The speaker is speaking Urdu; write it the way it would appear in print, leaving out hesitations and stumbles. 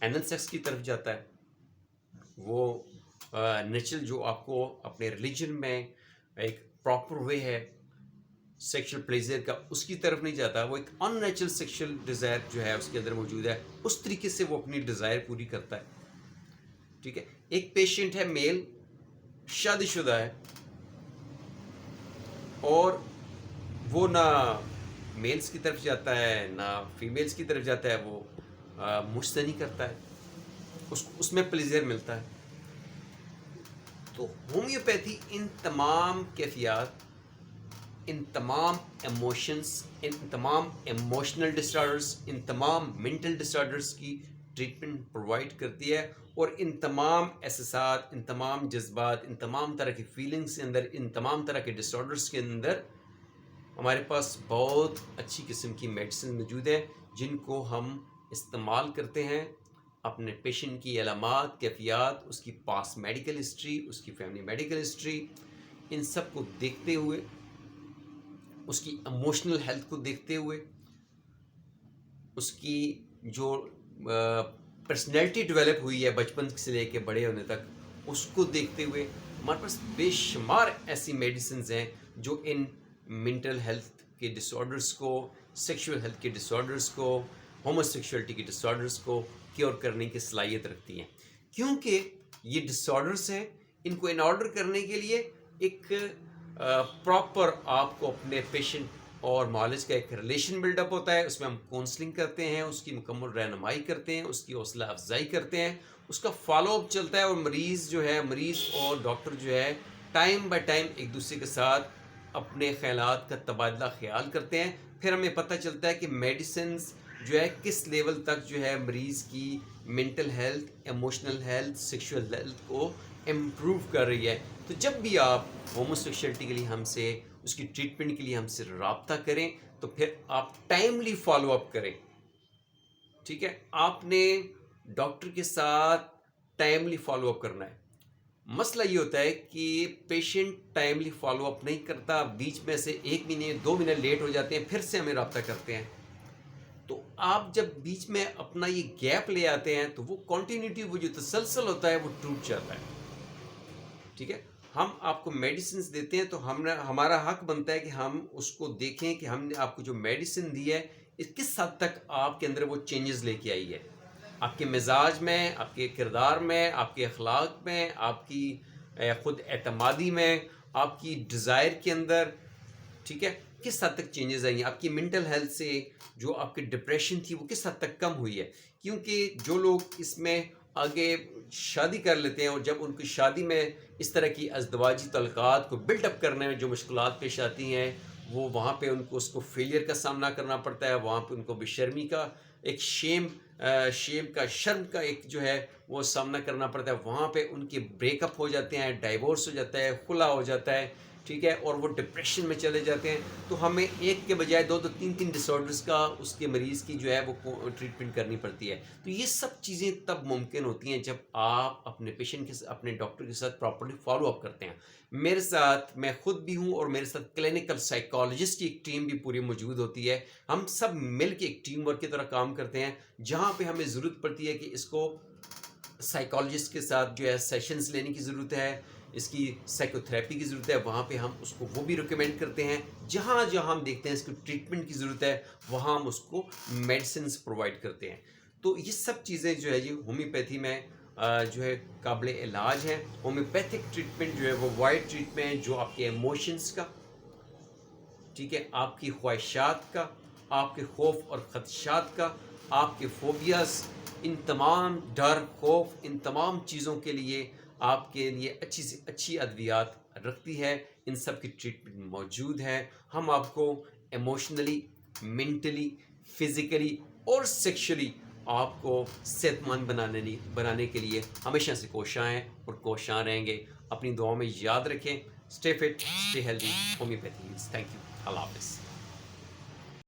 اینل سیکس کی طرف جاتا ہے، وہ نیچرل جو آپ کو اپنے ریلیجن میں ایک پراپر وے ہے سیکشل پلیزر کا، اس کی طرف نہیں جاتا، وہ ایک ان نیچرل سیکشل ڈیزائر جو ہے اس کے اندر موجود ہے، اس طریقے سے وہ اپنی ڈیزائر پوری کرتا ہے. ٹھیک ہے. ایک پیشنٹ ہے میل، شادی شدہ ہے، اور وہ نہ میلز کی طرف جاتا ہے نہ فیمیلز کی طرف جاتا ہے، وہ مشتنی کرتا ہے، اس میں پلیزر ملتا ہے. تو ہومیوپیتھی ان تمام کیفیات، ان تمام ایموشنز، ان تمام ایموشنل ڈسارڈرز، ان تمام مینٹل ڈسارڈرز کی ٹریٹمنٹ پرووائڈ کرتی ہے، اور ان تمام احساسات، ان تمام جذبات، ان تمام طرح کی فیلنگس کے اندر، ان تمام طرح کے ڈسارڈرز کے اندر ہمارے پاس بہت اچھی قسم کی میڈیسن موجود ہے، جن کو ہم استعمال کرتے ہیں اپنے پیشنٹ کی علامات، کیفیات، اس کی پاس میڈیکل ہسٹری، اس کی فیملی میڈیکل ہسٹری، ان سب کو دیکھتے ہوئے، اس کی ایموشنل ہیلتھ کو دیکھتے ہوئے، اس کی جو پرسنالٹی ڈیولپ ہوئی ہے بچپن سے لے کے بڑے ہونے تک، اس کو دیکھتے ہوئے ہمارے پاس بے شمار ایسی میڈیسنز ہیں جو ان مینٹل ہیلتھ کے ڈسآرڈرز کو، سیکشول ہیلتھ کے ڈسآرڈرز کو، ہومو سیکشولیٹی کے ڈسآرڈرز کو کیور کرنے کی صلاحیت رکھتی ہیں. کیونکہ یہ ڈسآرڈرز ہیں، ان کو ان آرڈر کرنے کے لیے ایک پراپر آپ کو اپنے پیشنٹ اور معالج کا ایک ریلیشن بلڈ اپ ہوتا ہے، اس میں ہم کونسلنگ کرتے ہیں، اس کی مکمل رہنمائی کرتے ہیں، اس کی حوصلہ افزائی کرتے ہیں، اس کا فالو اپ چلتا ہے، اور مریض اور ڈاکٹر جو ہے ٹائم بائی ٹائم ایک دوسرے کے ساتھ اپنے خیالات کا تبادلہ خیال کرتے ہیں. پھر ہمیں پتہ چلتا ہے کہ میڈیسنز جو ہے کس لیول تک جو ہے مریض کی mental health, emotional health, sexual health کو امپروو کر رہی ہے. تو جب بھی آپ ہومو سیکشولیٹی کے لیے ہم سے، اس کی ٹریٹمنٹ کے لیے ہم سے رابطہ کریں، تو پھر آپ ٹائملی فالو اپ کریں. ٹھیک ہے. آپ نے ڈاکٹر کے ساتھ ٹائملی فالو اپ کرنا ہے. مسئلہ یہ ہوتا ہے کہ پیشنٹ ٹائملی فالو اپ نہیں کرتا، بیچ میں سے 1 مہینے 2 مہینے لیٹ ہو جاتے ہیں، پھر سے ہمیں رابطہ کرتے ہیں. تو آپ جب بیچ میں اپنا یہ گیپ لے آتے ہیں تو وہ کنٹینیوٹی، وہ جو تسلسل ہوتا ہے وہ ٹوٹ جاتا ہے. ٹھیک ہے. ہم آپ کو میڈیسنز دیتے ہیں تو ہمارا حق بنتا ہے کہ ہم اس کو دیکھیں کہ ہم نے آپ کو جو میڈیسن دی ہے اس کس حد تک آپ کے اندر وہ چینجز لے کے آئی ہے، آپ کے مزاج میں، آپ کے کردار میں، آپ کے اخلاق میں، آپ کی خود اعتمادی میں، آپ کی ڈیزائر کے اندر. ٹھیک ہے. کس حد تک چینجز آئی ہیں، آپ کی مینٹل ہیلتھ سے جو آپ کی ڈپریشن تھی وہ کس حد تک کم ہوئی ہے. کیونکہ جو لوگ اس میں آگے شادی کر لیتے ہیں، اور جب ان کی شادی میں اس طرح کی ازدواجی تعلقات کو بلڈ اپ کرنے میں جو مشکلات پیش آتی ہیں، وہ وہاں پہ ان کو اس کو فیلئر کا سامنا کرنا پڑتا ہے، وہاں پہ ان کو بے شرمی کا ایک شرم کا ایک جو ہے وہ سامنا کرنا پڑتا ہے، وہاں پہ ان کے بریک اپ ہو جاتے ہیں، ڈائیورس ہو جاتا ہے، خلا ہو جاتا ہے. ٹھیک ہے. اور وہ ڈپریشن میں چلے جاتے ہیں. تو ہمیں ایک کے بجائے 2 3 ڈسآرڈرز کا اس کے مریض کی جو ہے وہ ٹریٹمنٹ کرنی پڑتی ہے. تو یہ سب چیزیں تب ممکن ہوتی ہیں جب آپ اپنے پیشنٹ کے اپنے ڈاکٹر کے ساتھ پراپرلی فالو اپ کرتے ہیں. میرے ساتھ، میں خود بھی ہوں، اور میرے ساتھ کلینکل سائیکالوجسٹ کی ایک ٹیم بھی پوری موجود ہوتی ہے. ہم سب مل کے ایک ٹیم ورک کی طرح کام کرتے ہیں، جہاں پہ ہمیں ضرورت پڑتی ہے کہ اس کو سائیکالوجسٹ کے ساتھ جو ہے سیشنز لینے کی ضرورت ہے، اس کی سائیکو تھراپی کی ضرورت ہے، وہاں پہ ہم اس کو وہ بھی ریکمینڈ کرتے ہیں. جہاں جہاں ہم دیکھتے ہیں اس کو ٹریٹمنٹ کی ضرورت ہے، وہاں ہم اس کو میڈیسنز پرووائڈ کرتے ہیں. تو یہ سب چیزیں جو ہے یہ ہومیوپیتھی میں جو ہے قابل علاج ہے. ہومیوپیتھک ٹریٹمنٹ جو ہے وہ وائڈ ٹریٹمنٹ، جو آپ کے ایموشنز کا، ٹھیک ہے، آپ کی خواہشات کا، آپ کے خوف اور خدشات کا، آپ کے فوبیاز، ان تمام ڈر، خوف، ان تمام چیزوں کے لیے آپ کے لیے اچھی سے اچھی ادویات رکھتی ہے. ان سب کی ٹریٹمنٹ موجود ہے. ہم آپ کو ایموشنلی، مینٹلی، فزیکلی اور سیکشلی آپ کو صحت مند بنانے کے لیے ہمیشہ سے کوشاں ہیں اور کوشاں رہیں گے. اپنی دعاؤں میں یاد رکھیں. Stay fit, stay healthy. Homeopathy. Thank you. اللہ حافظ.